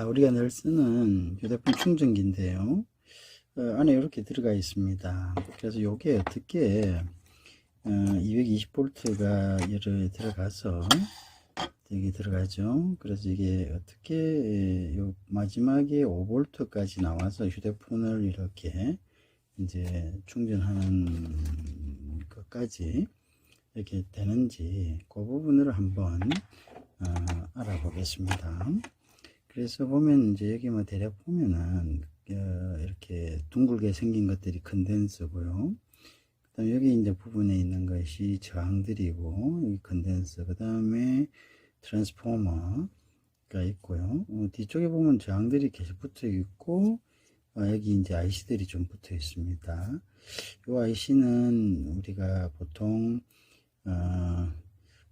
우리가 늘 쓰는 휴대폰 충전기인데요. 안에 이렇게 들어가 있습니다. 그래서 이게 어떻게 220V가 열에 들어가서 여기 들어가죠. 그래서 이게 어떻게 요 마지막에 5V까지 나와서 휴대폰을 이렇게 이제 충전하는 것까지 이렇게 되는지 그 부분을 한번 알아보겠습니다. 그래서 보면 이제 여기 뭐 대략 보면은 이렇게 둥글게 생긴 것들이 컨덴서고요. 그다음 여기 이제 부분에 있는 것이 저항들이고 여기 컨덴서, 그 다음에 트랜스포머가 있고요. 뒤쪽에 보면 저항들이 계속 붙어 있고 여기 이제 IC들이 좀 붙어 있습니다. 이 IC는 우리가 보통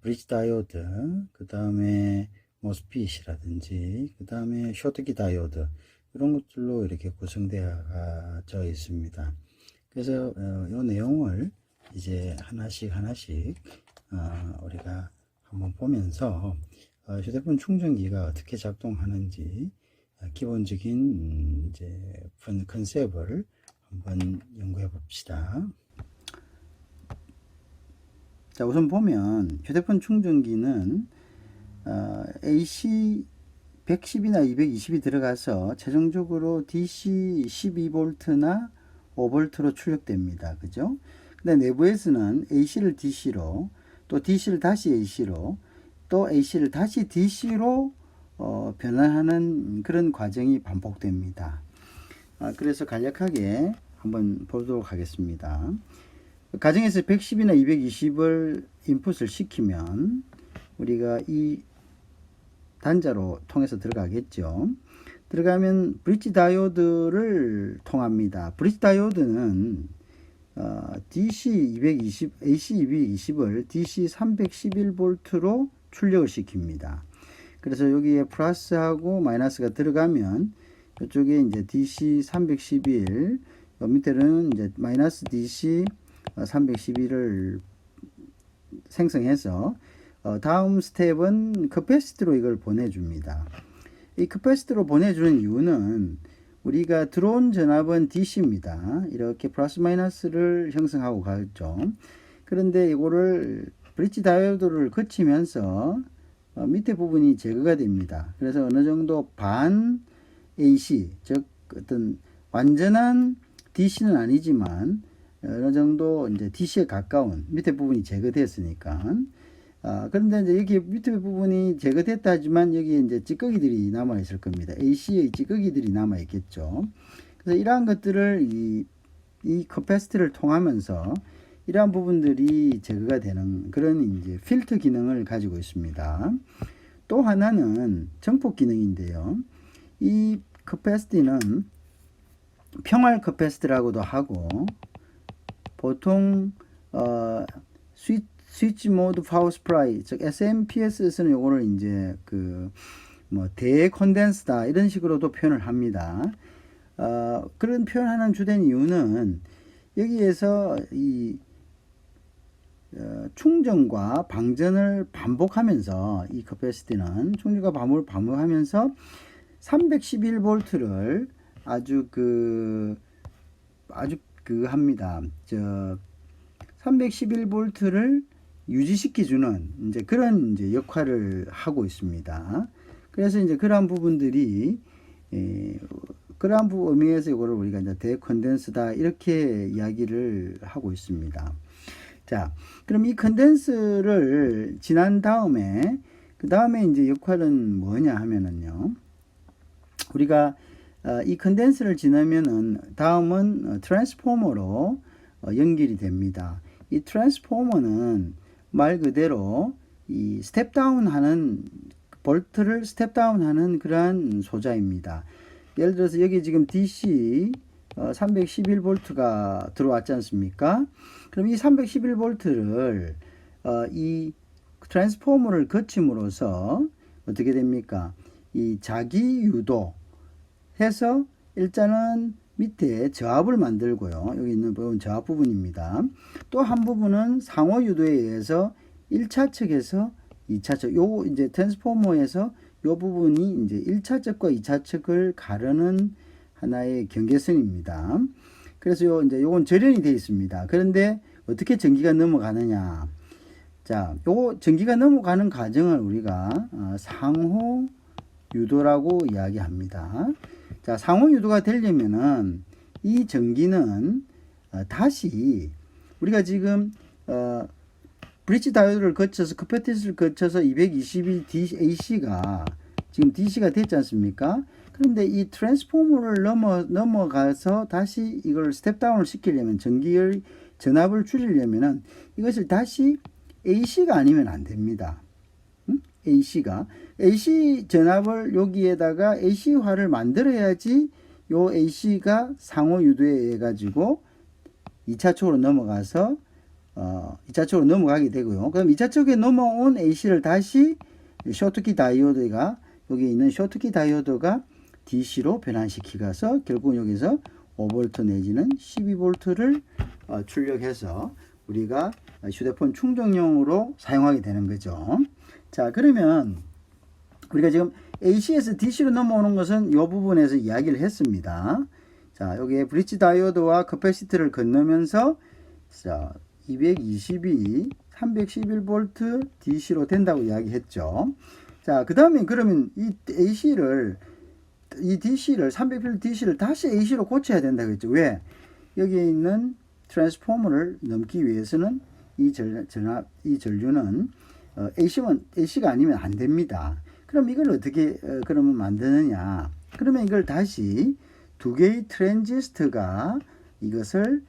브릿지 다이오드, 그 다음에 모스핏이라든지 그 다음에 쇼트키 다이오드 이런 것들로 이렇게 구성되어 있습니다. 그래서 이 내용을 이제 하나씩 우리가 한번 보면서 휴대폰 충전기가 어떻게 작동하는지 기본적인 이제 컨셉을 한번 연구해 봅시다. 자, 우선 보면 휴대폰 충전기는 AC 110이나 220이 들어가서 최종적으로 DC 12V나 5V로 출력됩니다. 그죠? 근데 내부에서는 AC를 DC로, 또 DC를 다시 AC로, 또 AC를 다시 DC로 변환하는 그런 과정이 반복됩니다. 그래서 간략하게 한번 보도록 하겠습니다. 가정에서 110이나 220을 인풋을 시키면 우리가 이 단자로 통해서 들어가겠죠. 들어가면 브릿지 다이오드를 통합니다. 브릿지 다이오드는 DC 220, AC 220을 DC 311V로 출력을 시킵니다. 그래서 여기에 플러스하고 마이너스가 들어가면 이쪽에 이제 DC 311, 밑에는 이제 마이너스 DC 311을 생성해서 다음 스텝은 커패시티로 이걸 보내줍니다. 이 커패시티로 보내주는 이유는 우리가 들어온 전압은 DC입니다. 이렇게 플러스 마이너스를 형성하고 가죠. 그런데 이거를 브릿지 다이오드를 거치면서 밑에 부분이 제거가 됩니다. 그래서 어느 정도 반 AC, 즉 어떤 완전한 DC는 아니지만 어느 정도 이제 DC에 가까운 밑에 부분이 제거됐으니까. 그런데 이제 여기 밑에 부분이 제거됐다 하지만 여기에 이제 찌꺼기들이 남아 있을 겁니다. AC의 찌꺼기들이 남아 있겠죠. 그래서 이러한 것들을 이 커패시티를 통하면서 이러한 부분들이 제거가 되는 그런 이제 필터 기능을 가지고 있습니다. 또 하나는 정폭 기능인데요. 이 커패시티는 평활 커패시티라고도 하고 보통 스위치 모드 파워 스프라이, 즉 SMPS에서는 요거를 이제 대컨덴스다 이런 식으로도 표현을 합니다. 그런 표현하는 주된 이유는 여기에서 이 충전과 방전을 반복하면서 이 커패시티는 충전과 반복을 반복하면서 311V를 합니다. 311V를 유지시켜주는 이제 그런 이제 역할을 하고 있습니다. 그래서 이제 그러한 부분들이 그러한 의미에서 이거를 우리가 이제 대컨덴스다 이렇게 이야기를 하고 있습니다. 자, 그럼 이 컨덴스를 지난 다음에 그 다음에 이제 역할은 뭐냐 하면은요, 우리가 이 컨덴스를 지나면은 다음은 트랜스포머로 연결이 됩니다. 이 트랜스포머는 말 그대로 이 스텝다운 하는 볼트를 스텝다운 하는 그러한 소자입니다. 예를 들어서 여기 지금 DC 311V가 들어왔지 않습니까? 그럼 이 311V를 이 트랜스포머를 거침으로써 어떻게 됩니까? 이 자기 유도 해서 일단은 밑에 저압을 만들고요. 여기 있는 부분 저압 부분입니다. 또 한 부분은 상호 유도에 의해서 1차 측에서 2차 측, 요 이제 트랜스포머에서 요 부분이 이제 1차측과 2차측을 가르는 하나의 경계선입니다. 그래서 이제 요건 절연이 되어 있습니다. 그런데 어떻게 전기가 넘어가느냐. 자, 요 전기가 넘어가는 과정을 우리가 상호 유도라고 이야기합니다. 자, 상호 유도가 되려면은 이 전기는 다시 우리가 지금 브릿지 다이오드를 거쳐서 커패시터를 거쳐서 222 AC가 지금 DC가 됐지 않습니까? 그런데 이 트랜스포머를 넘어가서 다시 이걸 스텝다운을 시키려면 전기의 전압을 줄이려면은 이것을 다시 AC가 아니면 안 됩니다. AC가 AC 전압을 여기에다가 AC화를 만들어야지 요 AC가 상호 유도에 의해 가지고 2차측으로 넘어가서 2차측으로 넘어가게 되고요. 그럼 2차측에 넘어온 AC를 다시 쇼트키 다이오드가 여기 있는 쇼트키 다이오드가 DC로 변환시키가서 결국 여기서 5V 내지는 12V를 출력해서 우리가 휴대폰 충전용으로 사용하게 되는 거죠. 자, 그러면 우리가 지금 AC에서 DC로 넘어오는 것은 이 부분에서 이야기를 했습니다. 자, 여기에 브릿지 다이오드와 커패시터를 건너면서 자, 222, 311V DC로 된다고 이야기했죠. 자, 그 다음에 그러면 이 DC를 300V DC를 다시 AC로 고쳐야 된다고 했죠. 왜? 여기에 있는 트랜스포머를 넘기 위해서는 이 전류는 AC가 아니면 안 됩니다. 그럼 이걸 어떻게 그러면 만드느냐? 그러면 이걸 다시 두 개의 트랜지스터가 이것을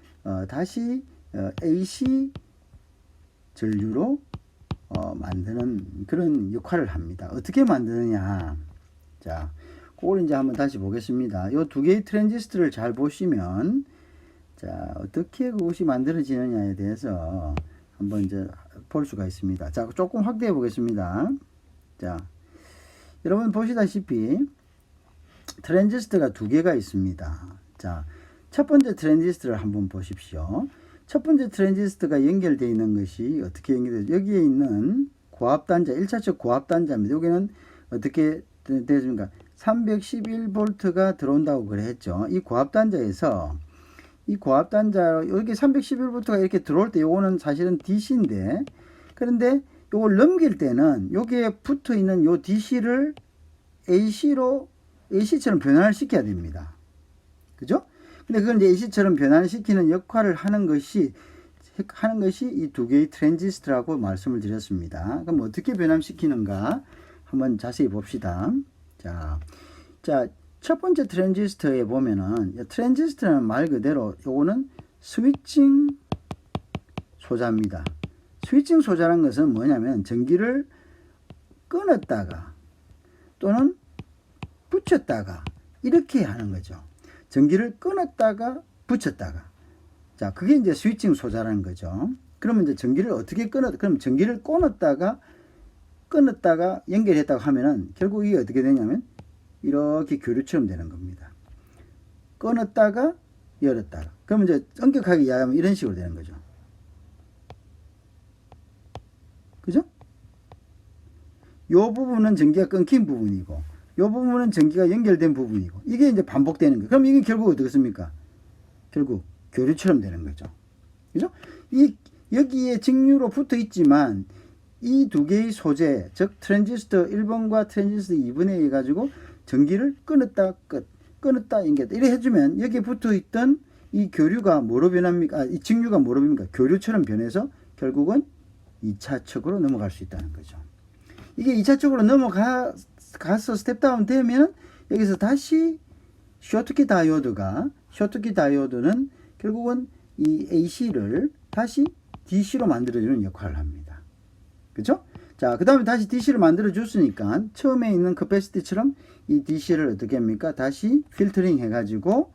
다시 AC 전류로 만드는 그런 역할을 합니다. 어떻게 만드느냐? 자, 그걸 이제 한번 다시 보겠습니다. 이 두 개의 트랜지스터를 잘 보시면 자, 어떻게 그것이 만들어지느냐에 대해서 한번 이제 볼 수가 있습니다. 자, 조금 확대해 보겠습니다. 자, 여러분 보시다시피 트랜지스터가 두 개가 있습니다. 자, 첫 번째 트랜지스터를 한번 보십시오. 첫 번째 트랜지스터가 연결되어 있는 것이 어떻게 연결되죠? 여기에 있는 고압단자, 1차측 고압단자입니다. 여기는 어떻게 되십니까? 311V가 들어온다고 그랬죠. 이 고압단자에서 이 고압단자 여기 311V가 이렇게 들어올 때 요거는 사실은 DC인데 그런데 요걸 넘길 때는 여기에 붙어 있는 요 DC를 AC처럼 변환을 시켜야 됩니다. 그죠? 근데 그걸 이제 AC처럼 변환을 시키는 역할을 하는 것이 이 두 개의 트랜지스터라고 말씀을 드렸습니다. 그럼 어떻게 변환시키는가 한번 자세히 봅시다. 자, 첫 번째 트랜지스터에 보면은 트랜지스터는 말 그대로 요거는 스위칭 소자입니다. 스위칭 소자란 것은 뭐냐면 전기를 끊었다가 또는 붙였다가 이렇게 하는 거죠. 전기를 끊었다가 붙였다가. 자, 그게 이제 스위칭 소자라는 거죠. 그러면 이제 전기를 어떻게 그럼 전기를 끊었다가 연결했다고 하면은 결국 이게 어떻게 되냐면 이렇게 교류처럼 되는 겁니다. 끊었다가 열었다가. 그러면 이제 엄격하게 이야기하면 이런 식으로 되는 거죠. 그죠? 요 부분은 전기가 끊긴 부분이고, 요 부분은 전기가 연결된 부분이고, 이게 이제 반복되는 거예요. 그럼 이게 결국 어떻습니까? 결국 교류처럼 되는 거죠. 그죠? 여기에 직류로 붙어 있지만, 이 두 개의 소재, 즉, 트랜지스터 1번과 트랜지스터 2번에 의해 가지고 전기를 끊었다, 연결했다. 이래 해주면 여기에 붙어 있던 이 교류가 뭐로 변합니까? 이 직류가 뭐로 변합니까? 교류처럼 변해서 결국은 2차측으로 넘어갈 수 있다는 거죠. 이게 2차측으로 넘어가서 스텝다운 되면 여기서 다시 쇼트키 다이오드는 결국은 이 AC를 다시 DC로 만들어주는 역할을 합니다. 그죠? 자, 그 다음에 다시 DC를 만들어줬으니까 처음에 있는 커패시티처럼 이 DC를 어떻게 합니까? 다시 필터링 해가지고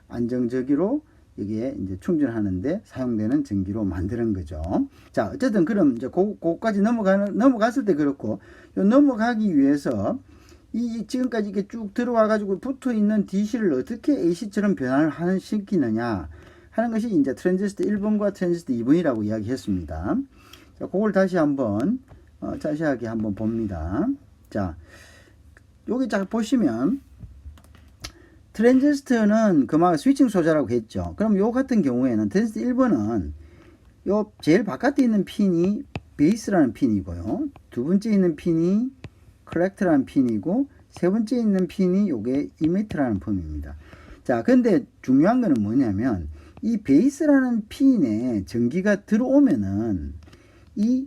안정적으로 여기에 이제 충전하는데 사용되는 전기로 만드는 거죠. 자, 어쨌든 그럼 이제 그거까지 넘어갔을 때 그렇고, 요 넘어가기 위해서 이 지금까지 이렇게 쭉 들어와 가지고 붙어 있는 DC를 어떻게 AC처럼 변환을 시키느냐 하는 것이 이제 트랜지스터 1번과 트랜지스터 2번이라고 이야기했습니다. 자, 그걸 다시 한번 자세하게 한번 봅니다. 자, 여기 잘 보시면 트랜지스터는 그만 스위칭 소자라고 했죠. 그럼 요 같은 경우에는 트랜지스터 1번은 요 제일 바깥에 있는 핀이 베이스라는 핀이고요. 두 번째 있는 핀이 컬렉터라는 핀이고 세 번째 있는 핀이 요게 이미터라는 핀입니다. 자, 근데 중요한 거는 뭐냐면 이 베이스라는 핀에 전기가 들어오면은 이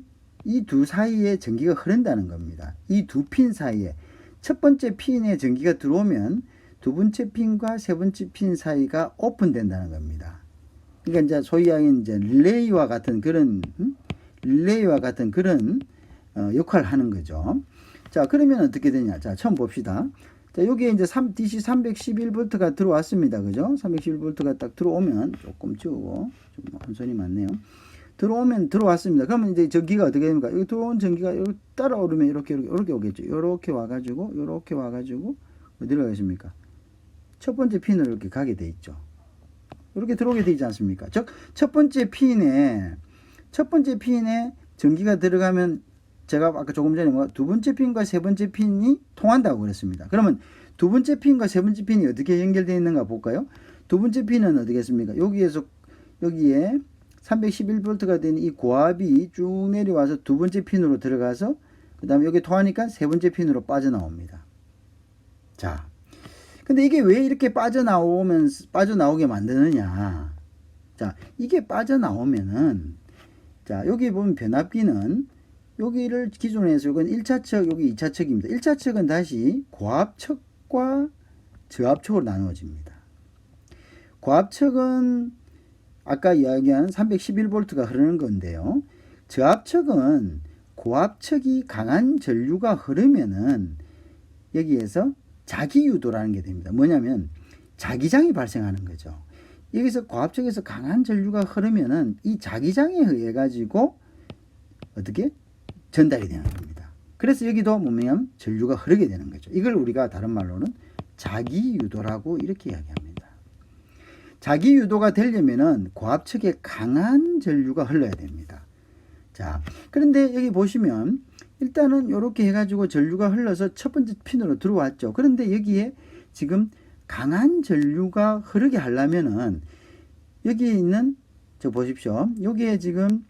두 사이에 전기가 흐른다는 겁니다. 이 두 핀 사이에 첫 번째 핀에 전기가 들어오면 두 번째 핀과 세 번째 핀 사이가 오픈된다는 겁니다. 그러니까 이제 소위 하는 이제 릴레이와 같은 그런 역할을 하는 거죠. 자, 그러면 어떻게 되냐? 자, 처음 봅시다. 자, 여기에 이제 DC 311V가 들어왔습니다. 그죠? 311V가 딱 들어오면 조금 지우고 좀 한 손이 많네요. 들어왔습니다. 그러면 이제 전기가 어떻게 됩니까? 여기 들어온 전기가 여기 따라오르면 이렇게 오겠죠. 이렇게 와가지고 어디로 가겠습니까? 첫 번째 핀으로 이렇게 가게 돼 있죠. 이렇게 들어오게 되지 않습니까? 즉, 첫 번째 핀에 전기가 들어가면 제가 아까 조금 전에 두 번째 핀과 세 번째 핀이 통한다고 그랬습니다. 그러면 두 번째 핀과 세 번째 핀이 어떻게 연결되어 있는가 볼까요? 두 번째 핀은 어디겠습니까? 여기에 311V가 되는 이 고압이 쭉 내려와서 두 번째 핀으로 들어가서 그 다음에 여기 통하니까 세 번째 핀으로 빠져나옵니다. 자, 근데 이게 왜 이렇게 빠져나오게 만드느냐? 자, 이게 빠져나오면은, 자, 여기 보면 변압기는 여기를 기준으로 해서 이건 1차측, 여기 2차측입니다. 1차측은 다시 고압측과 저압측으로 나누어집니다. 고압측은 아까 이야기한 311V가 흐르는 건데요. 저압측은 고압측이 강한 전류가 흐르면은 여기에서 자기유도라는 게 됩니다. 뭐냐면 자기장이 발생하는 거죠. 여기서 고압측에서 강한 전류가 흐르면은 이 자기장에 의해 가지고 어떻게 전달이 되는 겁니다. 그래서 여기도 보면 전류가 흐르게 되는 거죠. 이걸 우리가 다른 말로는 자기유도라고 이렇게 이야기합니다. 자기유도가 되려면은 고압측에 강한 전류가 흘러야 됩니다. 자, 그런데 여기 보시면 일단은 이렇게 해가지고 전류가 흘러서 첫 번째 핀으로 들어왔죠. 그런데 여기에 지금 강한 전류가 흐르게 하려면은 여기에 있는 저 보십시오. 여기에 지금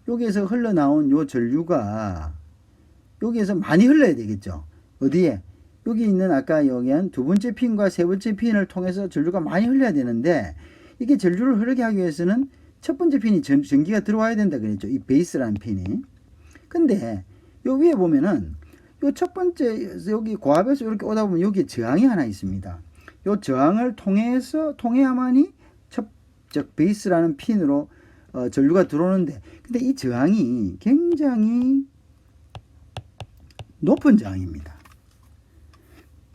여기에서 흘러나온 요 전류가 여기에서 많이 흘러야 되겠죠. 어디에? 여기 있는 아까 여기 한 두 번째 핀과 세 번째 핀을 통해서 전류가 많이 흘러야 되는데 이게 전류를 흐르게 하기 위해서는 첫 번째 핀이 전기가 들어와야 된다 그랬죠. 이 베이스라는 핀이. 근데 요 위에 보면은 요 첫 번째 여기 고압에서 이렇게 오다 보면 여기에 저항이 하나 있습니다. 요 저항을 통해야만이 즉 베이스라는 핀으로 전류가 들어오는데 근데 이 저항이 굉장히 높은 저항입니다.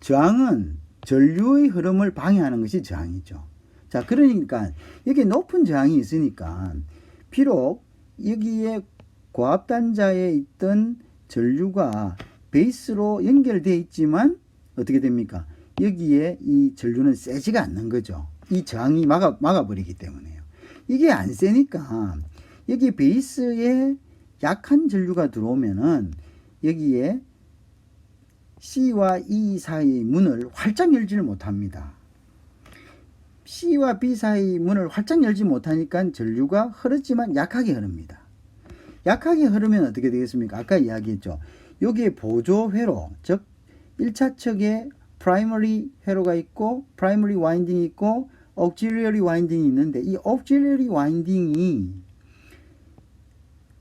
저항은 전류의 흐름을 방해하는 것이 저항이죠. 자, 그러니까 여기 높은 저항이 있으니까 비록 여기에 고압단자에 있던 전류가 베이스로 연결되어 있지만 어떻게 됩니까? 여기에 이 전류는 세지가 않는 거죠. 이 저항이 막아버리기 때문에요. 이게 안 세니까 여기 베이스에 약한 전류가 들어오면은 여기에 C와 E 사이의 문을 활짝 열지를 못합니다. C와 B 사이의 문을 활짝 열지 못하니까 전류가 흐르지만 약하게 흐릅니다. 약하게 흐르면 어떻게 되겠습니까? 아까 이야기했죠. 여기에 보조 회로, 즉 1차 측에 프라이머리 회로가 있고 프라이머리 와인딩이 있고 auxiliary 와인딩이 있는데 이 auxiliary 와인딩이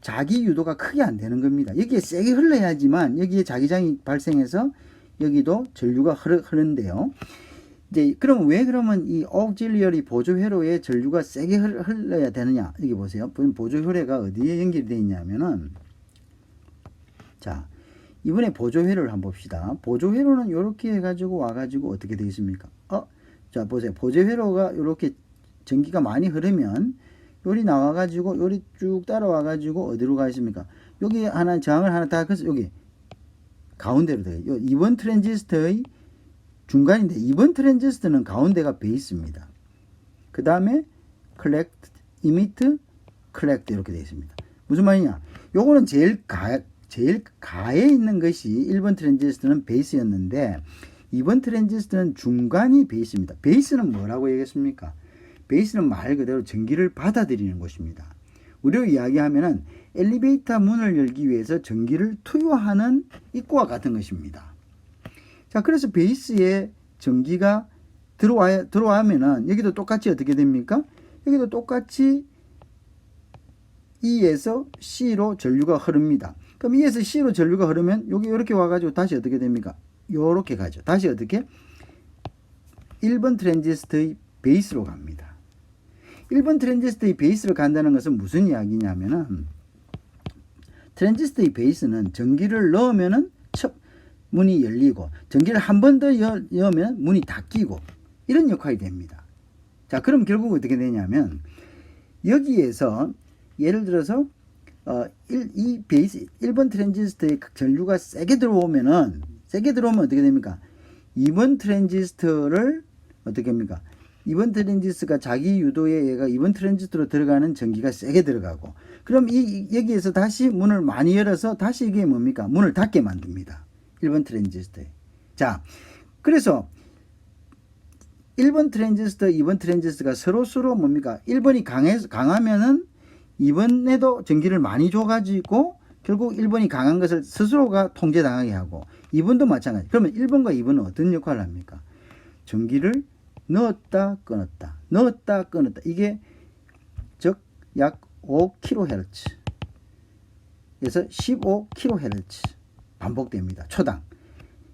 자기 유도가 크게 안 되는 겁니다. 여기에 세게 흘러야지만 여기에 자기장이 발생해서 여기도 전류가 흐르는데요. 이제 그러면 이 auxiliary 보조 회로에 전류가 세게 흘러야 되느냐? 여기 보세요. 보조 회로가 어디에 연결되어 있냐면은 자, 이번에 보조 회로를 한번 봅시다. 보조 회로는 이렇게 해가지고 와가지고 어떻게 되어 있습니까? 자, 보세요. 보조 회로가 이렇게 전기가 많이 흐르면 요리 나와가지고 요리 쭉 따라와가지고 어디로 가 있습니까? 여기 하나 저항을 하나 다 그래서 여기 가운데로 돼요. 2번 트랜지스터의 중간인데 2번 트랜지스터는 가운데가 베이스입니다. 그 다음에 컬렉트, 이미트, 컬렉트 이렇게 되어 있습니다. 무슨 말이냐? 요거는 제일 제일 가에 있는 것이 1번 트랜지스터는 베이스였는데 2번 트랜지스터는 중간이 베이스입니다. 베이스는 뭐라고 얘기했습니까? 베이스는 말 그대로 전기를 받아들이는 곳입니다. 우리로 이야기하면은 엘리베이터 문을 열기 위해서 전기를 투여하는 입구와 같은 것입니다. 자, 그래서 베이스에 전기가 들어와면은 여기도 똑같이 어떻게 됩니까? 여기도 똑같이 E에서 C로 전류가 흐릅니다. 그럼 E에서 C로 전류가 흐르면 여기 이렇게 와가지고 다시 어떻게 됩니까? 요렇게 가죠. 다시 어떻게? 1번 트랜지스터의 베이스로 갑니다. 1번 트랜지스터의 베이스로 간다는 것은 무슨 이야기냐면은 트랜지스터의 베이스는 전기를 넣으면은 문이 열리고 전기를 한 번 더 넣으면 문이 닫히고 이런 역할이 됩니다. 자, 그럼 결국 어떻게 되냐면 여기에서 예를 들어서 이 베이스 1번 트랜지스터의 전류가 세게 들어오면 어떻게 됩니까? 2번 트랜지스터를 어떻게 합니까? 2번 트랜지스터가 자기 유도에 의해 2번 트랜지스터로 들어가는 전기가 세게 들어가고 그럼 여기에서 다시 문을 많이 열어서 다시 이게 뭡니까? 문을 닫게 만듭니다. 1번 트랜지스터에. 자, 그래서 1번 트랜지스터, 2번 트랜지스터가 서로 뭡니까? 1번이 강하면은 2번에도 전기를 많이 줘가지고 결국 1번이 강한 것을 스스로가 통제당하게 하고 2번도 마찬가지. 그러면 1번과 2번은 어떤 역할을 합니까? 전기를 넣었다 끊었다 넣었다 끊었다. 이게 즉 약 5kHz 에서 15kHz 반복됩니다. 초당.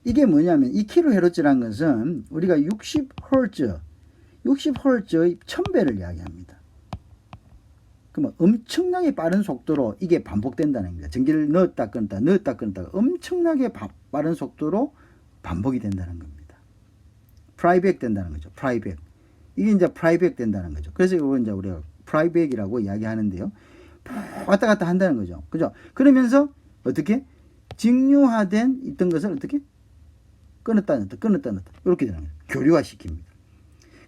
이게 뭐냐면 이 kHz라는 것은 우리가 60Hz의 1000배를 이야기합니다. 그러면 엄청나게 빠른 속도로 이게 반복된다는 겁니다. 전기를 넣었다 끊었다 넣었다 끊었다 엄청나게 빠른 속도로 반복이 된다는 겁니다. 프라이백 된다는 거죠. 프라이백. 이게 이제 프라이백 된다는 거죠. 그래서 이거 이제 우리가 프라이백이라고 이야기하는데요. 왔다 갔다 한다는 거죠. 그죠? 그러면서 어떻게 직류화된 있던 것을 어떻게 끊었다 넣었다 끊었다 넣었다 이렇게 되는 거예요. 교류화시킵니다.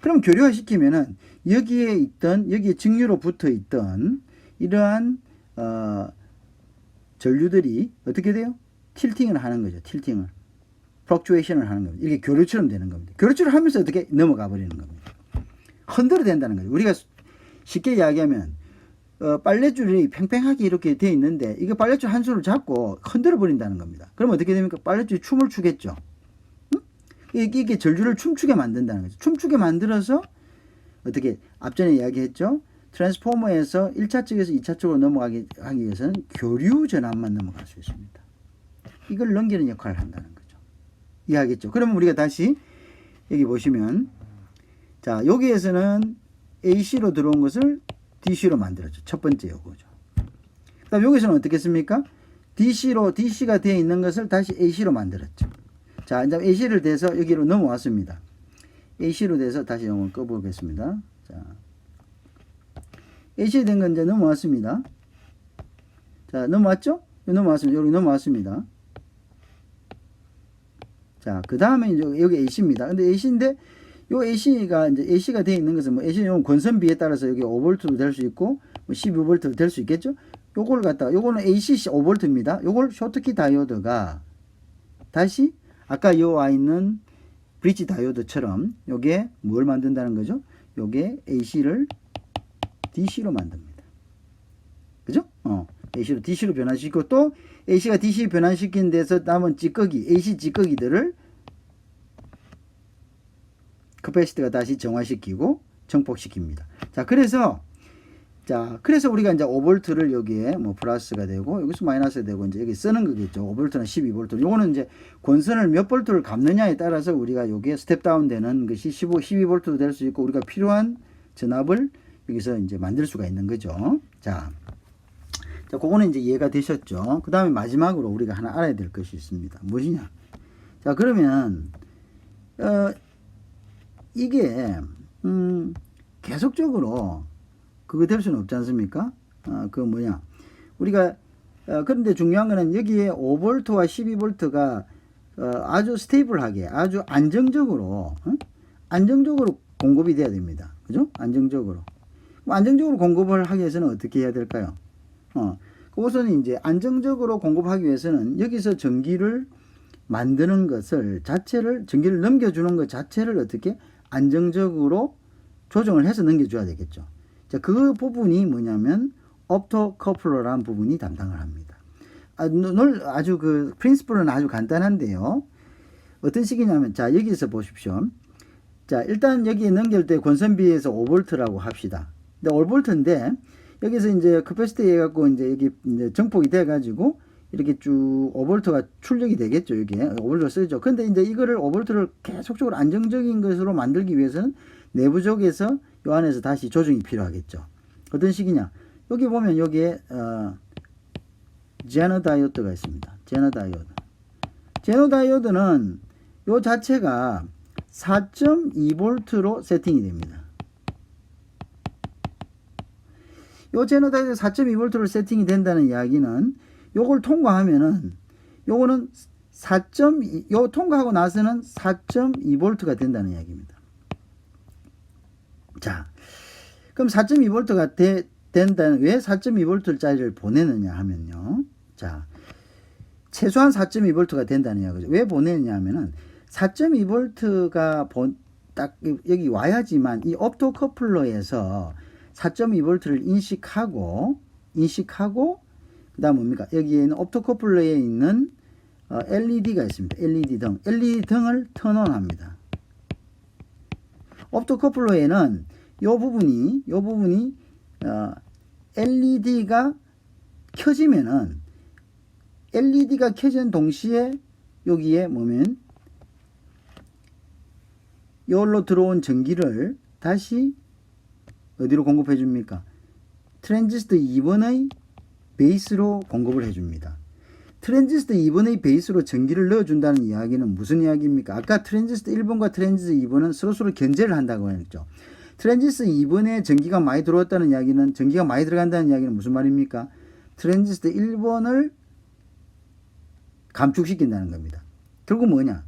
그럼 교류화시키면은 여기에 직류로 붙어 있던 이러한 전류들이 어떻게 돼요? 틸팅을 하는 거죠. 틸팅을. 플럭추에이션을 하는 겁니다. 이게 교류처럼 되는 겁니다. 교류처럼 하면서 어떻게 넘어가 버리는 겁니다. 흔들어 된다는 거죠. 우리가 쉽게 이야기하면 빨랫줄이 팽팽하게 이렇게 되어 있는데 이거 빨랫줄 한 줄을 잡고 흔들어 버린다는 겁니다. 그럼 어떻게 됩니까? 빨랫줄이 춤을 추겠죠. 응? 이게 전류를 춤추게 만든다는 거죠. 춤추게 만들어서 어떻게 앞전에 이야기했죠. 트랜스포머에서 1차 쪽에서 2차 쪽으로 넘어가기 하기 위해서는 교류 전압만 넘어갈 수 있습니다. 이걸 넘기는 역할을 한다는 거죠. 이해하겠죠? 그러면 우리가 다시 여기 보시면 자, 여기에서는 AC로 들어온 것을 DC로 만들었죠. 첫 번째 요거죠. 그 다음 여기서는 어떻게 했습니까? DC가 되어 있는 것을 다시 AC로 만들었죠. 자, 이제 AC를 대서 여기로 넘어왔습니다. AC로 돼서 다시 영을 꺼보겠습니다. 자, AC 된 건 이제 넘어왔습니다. 자, 넘어왔죠? 넘어왔습니다. 여기 넘어왔습니다. 자, 그 다음에 이제 여기 AC입니다. 근데 AC인데 요 AC가 이제 AC가 되어 있는 것은 뭐 AC는 권선비에 따라서 여기 5V도 될 수 있고 뭐 12V도 될 수 있겠죠? 요걸 갖다가 요거는 AC 5V입니다. 요걸 쇼트키 다이오드가 다시 아까 요 와 있는 브릿지 다이오드처럼 요게 뭘 만든다는 거죠? 요게 AC를 DC로 만듭니다. 그죠? AC로 DC로 변환시키고 또 AC가 DC 변환시킨 데서 남은 찌꺼기, AC 찌꺼기들을 커패시티가 다시 정화시키고 정폭시킵니다. 자, 그래서 우리가 이제 5V를 여기에 뭐 플러스가 되고 여기서 마이너스가 되고 이제 여기 쓰는 거겠죠. 5V나 12V. 요거는 이제 권선을 몇 볼트를 감느냐에 따라서 우리가 여기에 스텝 다운 되는 것이 12V도 될 수 있고 우리가 필요한 전압을 여기서 이제 만들 수가 있는 거죠. 자, 그거는 이제 이해가 되셨죠. 그 다음에 마지막으로 우리가 하나 알아야 될 것이 있습니다. 무엇이냐? 자, 그러면 이게 계속적으로 그거 될 수는 없지 않습니까? 그 뭐냐? 우리가 그런데 중요한 거는 여기에 5V와 12V가 아주 스테이블하게 아주 안정적으로 공급이 돼야 됩니다. 그죠? 안정적으로 공급을 하기 위해서는 어떻게 해야 될까요? 그것은 이제 안정적으로 공급하기 위해서는 여기서 전기를 만드는 것을 자체를 전기를 넘겨주는 것 자체를 어떻게 안정적으로 조정을 해서 넘겨줘야 되겠죠. 자, 그 부분이 뭐냐면 옵토커플러라는 부분이 담당을 합니다. 아주 그 프린시플은 아주 간단한데요. 어떤 식이냐면 자, 여기서 보십시오. 자, 일단 여기 넘길 때 권선비에서 5V라고 합시다. 근데 5V인데 여기서 이제 캐패시티 해갖고 이제 여기 이제 정폭이 돼가지고 이렇게 쭉 5V가 출력이 되겠죠. 이게 5V 쓰죠. 근데 이제 이거를 5V를 계속적으로 안정적인 것으로 만들기 위해서는 내부적에서 요 안에서 다시 조정이 필요하겠죠. 어떤 식이냐? 여기 보면 여기에 제너 다이오드가 있습니다. 제너 다이오드. 제너 다이오드는 요 자체가 4.2V로 세팅이 됩니다. 요 제너 다이오드 4.2V로 세팅이 된다는 이야기는 요걸 통과하면은 요거는 요 통과하고 나서는 4.2V가 된다는 이야기입니다. 자, 그럼 4.2V가 된다는 왜 4.2V짜리를 보내느냐 하면요. 자, 최소한 4.2V가 된다는 이야기죠. 왜 보내느냐 하면은 4.2V가 딱 여기 와야지만 이 옵토커플러에서 4.2V를 인식하고 그다음 뭡니까? 여기에는 옵토커플러에 있는 LED가 있습니다. LED 등을 턴온합니다. 옵토커플러에는 요 부분이 LED가 켜지면은 LED가 켜진 동시에 여기에 뭐면 여기로 들어온 전기를 다시 어디로 공급해 줍니까? 트랜지스터 2번의 베이스로 공급을 해 줍니다. 트랜지스터 2번의 베이스로 전기를 넣어준다는 이야기는 무슨 이야기입니까? 아까 트랜지스터 1번과 트랜지스터 2번은 서로 견제를 한다고 했죠. 트랜지스터 2번에 전기가 많이 들어왔다는 이야기는 전기가 많이 들어간다는 이야기는 무슨 말입니까? 트랜지스터 1번을 감축시킨다는 겁니다. 결국 뭐냐?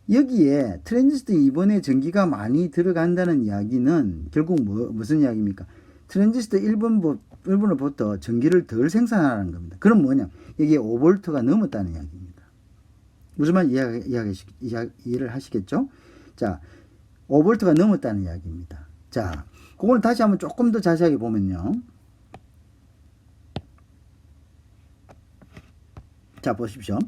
여기에 트랜지스터 2번에 전기가 많이 들어간다는 이야기는 결국 무슨 이야기입니까? 트랜지스터 1번으로부터 전기를 덜 생산하라는 겁니다. 그럼 뭐냐? 여기에 5V가 넘었다는 이야기입니다. 무슨 말 이해를 하시겠죠? 자, 5V가 넘었다는 이야기입니다. 자, 그걸 다시 한번 조금 더 자세하게 보면요. 자, 보십시오.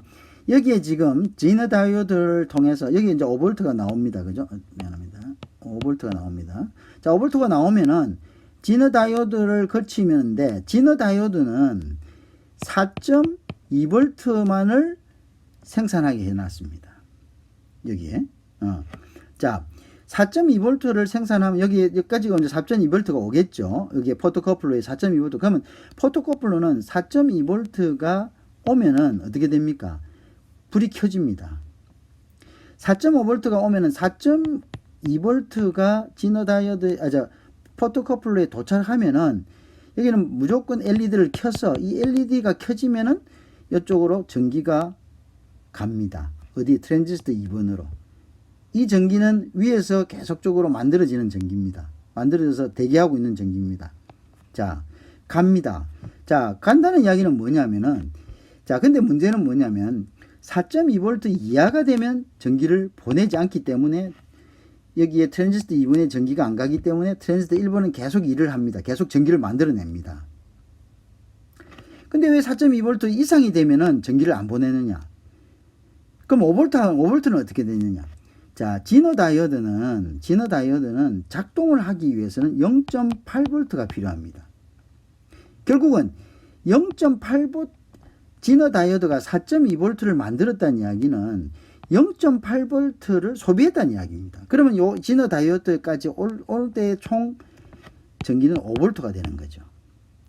여기에 지금 제너 다이오드를 통해서 여기 이제 5V가 나옵니다. 그죠? 미안합니다. 5V가 나옵니다. 자, 5V가 나오면은 제너 다이오드를 거치면인데 제너 다이오드는 4.2V만을 생산하게 해놨습니다. 여기에. 자, 4.2V를 생산하면 여기까지가 이제 4.2V가 오겠죠. 여기에 포토커플러에 4.2V. 그러면 포토커플러는 4.2V가 오면은 어떻게 됩니까? 불이 켜집니다. 4.5V가 오면은 4.2V가 제너 다이오드, 포토커플러에 도착하면은 여기는 무조건 LED를 켜서 이 LED가 켜지면은 이쪽으로 전기가 갑니다. 어디? 트랜지스터 2번으로. 이 전기는 위에서 계속적으로 만들어지는 전기입니다. 만들어져서 대기하고 있는 전기입니다. 자, 갑니다. 자, 간다는 이야기는 뭐냐면은, 자, 근데 문제는 뭐냐면 4.2V 이하가 되면 전기를 보내지 않기 때문에 여기에 트랜지스터 2번에 전기가 안 가기 때문에 트랜지스터 1번은 계속 일을 합니다. 계속 전기를 만들어냅니다. 근데 왜 4.2V 이상이 되면은 전기를 안 보내느냐? 그럼 5V는 어떻게 되느냐? 자, 제너 다이오드는 작동을 하기 위해서는 0.8V가 필요합니다. 결국은 0.8V 제너 다이오드가 4.2V를 만들었다는 이야기는 0.8V를 소비했다는 이야기입니다. 그러면 요 제너 다이오드까지 올 때 총 전기는 5V가 되는 거죠.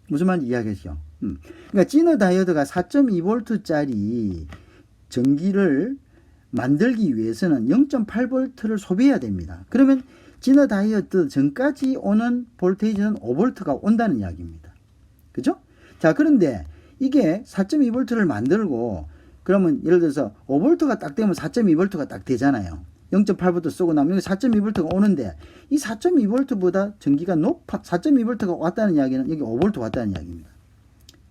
무슨 말인지 이해하겠죠? 그러니까 제너 다이오드가 4.2V짜리 전기를 만들기 위해서는 0.8V를 소비해야 됩니다. 그러면 제너 다이오드 전까지 오는 볼테이지는 5V가 온다는 이야기입니다. 그죠? 자, 그런데 이게 4.2V를 만들고 그러면 예를 들어서 5V가 딱 되면 4.2V가 딱 되잖아요. 0.8V 쓰고 나면 여기 4.2V가 오는데 이 4.2V보다 전기가 4.2V가 왔다는 이야기는 여기 5V 왔다는 이야기입니다.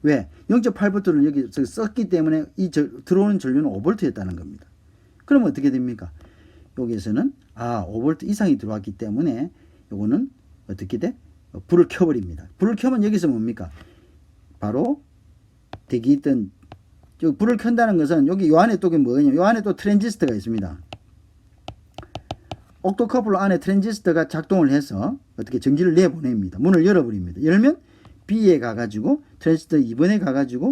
왜? 0.8V를 여기서 썼기 때문에 들어오는 전류는 5V였다는 겁니다. 그러면 어떻게 됩니까? 여기에서는 5V 이상이 들어왔기 때문에 요거는 어떻게 돼? 불을 켜버립니다. 불을 켜면 여기서 뭡니까? 바로 대기 있던 불을 켠다는 것은 여기 요 안에 또 뭐냐면 요 안에 또 트랜지스터가 있습니다. 옥토커플러 안에 트랜지스터가 작동을 해서 어떻게 전기를 내보냅니다. 문을 열어버립니다. 열면 B에 가가지고 트랜지스터 2번에 가가지고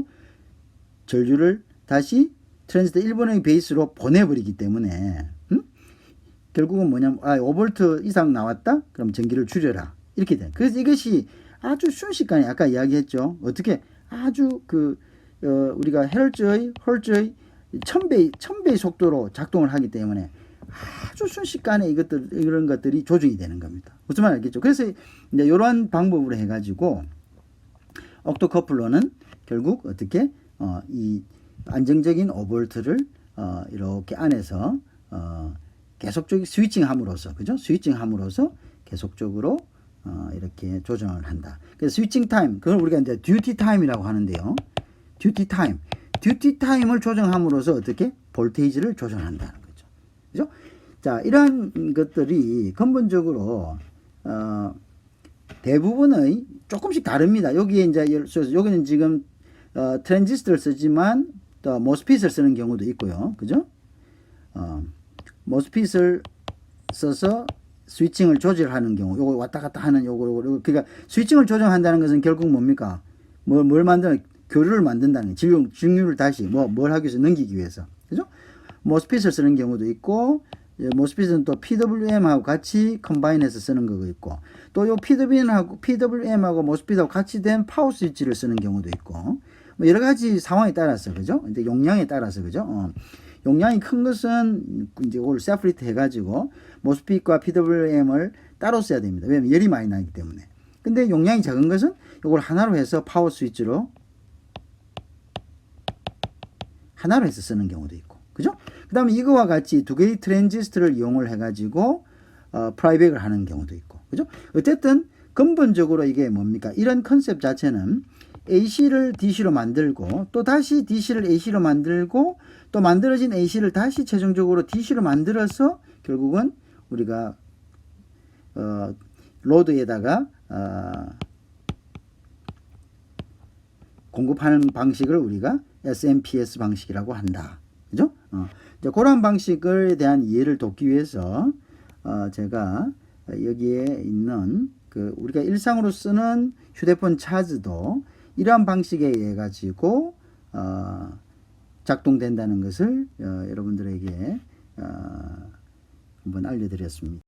전류를 다시 트랜지스터 1번의 베이스로 보내버리기 때문에 결국은 뭐냐면 5V 이상 나왔다? 그럼 전기를 줄여라. 이렇게 돼. 그래서 이것이 아주 순식간에 아까 이야기했죠. 어떻게 아주 우리가 헐츠의 1000배의 속도로 작동을 하기 때문에 아주 순식간에 이런 것들이 조정이 되는 겁니다. 무슨 말 알겠죠? 그래서 이제 이런 방법으로 해가지고 옥토커플러는 결국 어떻게 이 안정적인 5V를 이렇게 안에서 계속적인 스위칭함으로써 그죠? 스위칭함으로써 계속적으로 이렇게 조정을 한다. 그래서 스위칭 타임 그걸 우리가 이제 듀티 타임이라고 하는데요. 듀티 타임을 조정함으로써 어떻게 볼테이지를 조정한다는 거죠. 그죠? 자, 이러한 것들이 근본적으로 대부분의 조금씩 다릅니다. 여기에 이제 여기는 지금 트랜지스터를 쓰지만 또 모스핏을 쓰는 경우도 있고요. 그죠? 모스핏을 써서 스위칭을 조절하는 경우, 요거 왔다 갔다 하는 요거 그러니까 스위칭을 조정한다는 것은 결국 뭡니까? 뭘 만드는 교류를 만든다는 직류를 다시 뭘 하기 위해서 넘기기 위해서. 그죠? 모스핏을 쓰는 경우도 있고 모스핏은 또 PWM하고 같이 컴바인해서 쓰는 거가 있고 또 요 PWM하고 모스핏하고 같이 된 파워 스위치를 쓰는 경우도 있고 뭐 여러 가지 상황에 따라서 그죠? 이제 용량에 따라서 그죠? 용량이 큰 것은 이제 이걸 세퍼레이트 해가지고 모스핏과 PWM을 따로 써야 됩니다. 왜냐면 열이 많이 나기 때문에. 근데 용량이 작은 것은 이걸 하나로 해서 파워 스위치로 하나로 해서 쓰는 경우도 있고, 그죠? 그 다음에 이거와 같이 두 개의 트랜지스터를 이용을 해가지고 프라이백을 하는 경우도 있고, 그죠? 어쨌든 근본적으로 이게 뭡니까? 이런 컨셉 자체는 AC를 DC로 만들고 또 다시 DC를 AC로 만들고 또 만들어진 AC를 다시 최종적으로 DC로 만들어서 결국은 우리가 로드에다가 공급하는 방식을 우리가 SMPS 방식이라고 한다. 그죠? 이제 그런 방식에 대한 이해를 돕기 위해서 제가 여기에 있는 우리가 일상으로 쓰는 휴대폰 차즈도 이러한 방식에 의해 가지고 작동된다는 것을 여러분들에게 한번 알려드렸습니다.